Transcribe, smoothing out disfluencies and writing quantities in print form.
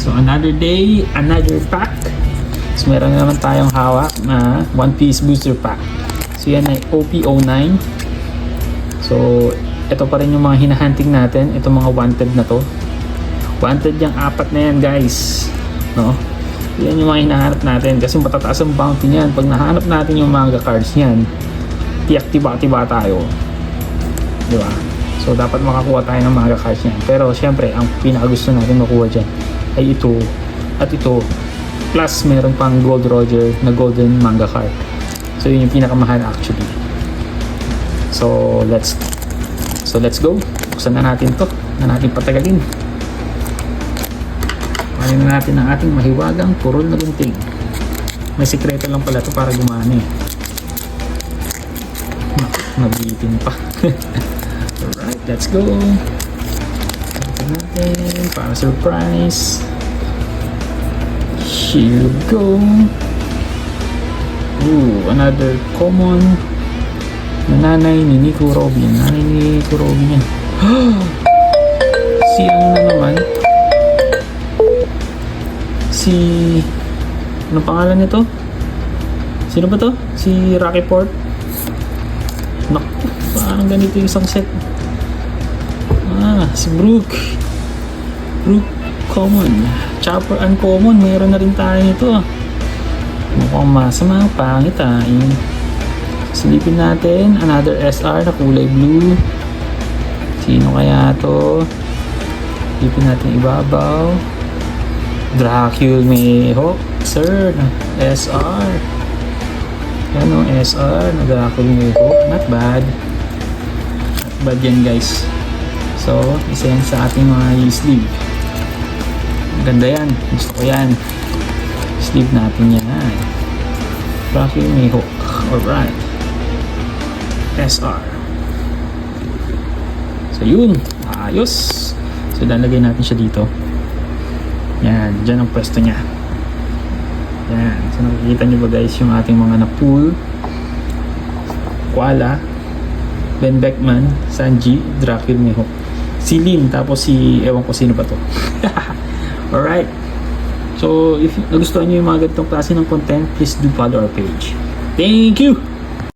So another day, another pack. So meron na naman tayong hawak na One Piece booster pack. So yan ay OP09. So ito pa rin yung mga hinahunting natin. Ito mga wanted na to. Wanted yung apat na yan, guys. No? Yan yung mga hinahanap natin kasi matataas ang bounty niyan. Pag nahanap natin yung manga cards niyan, tiyak tiba-tiba tayo. Di ba? So dapat makakuha tayo ng manga cards niyan. Pero syempre, ang pinakagusto natin makuha dyan ay ito at ito. Plus meron pang Gold Roger na golden manga card. So yun yung pinakamahal actually. So let's go. Buksan na natin to. Na natin patagalin. Kunin na natin ang ating mahiwagang purol na gunting. May sikreto lang pala to para gumana eh. Nabitin pa. Alright, let's go. Ito natin para surprise. Here we go. Ooh, another common na nanay ni Nico Robin. Nanay ni Nico Robin yan. Si ano na naman? Si... ano pangalan nito? Sino ba to? Si Rocky Port? Naku, parang ganito yung isang set. Si Brook. Brook common. Chopper uncommon. Meron na rin tayo nito. Mukhang masama. Pangit silipin natin. Another SR na kulay blue. Sino kaya to? Silipin natin ibabaw. Dracul Mayhawk. Sir. SR. Yan o. SR na Dracul Mayhawk. Not bad. Not bad yan, guys. So, isa yan sa ating mga sleeve. Ganda yan. Gusto ko yan. Sleeve natin yan. Dracul Mayhawk. Alright. SR. So, yun. Ayos. So, lalagay natin siya dito. Yan. Diyan ang pwesto niya. Yan. So, nakikita nyo ba guys yung ating mga na-pull? Koala. Ben Beckman. Sanji. Dracul Mayhawk. Si Lin. Tapos si... ewan ko sino ba to. Alright. So, if nagustuhan nyo yung mga ganitong klase ng content, please do follow our page. Thank you!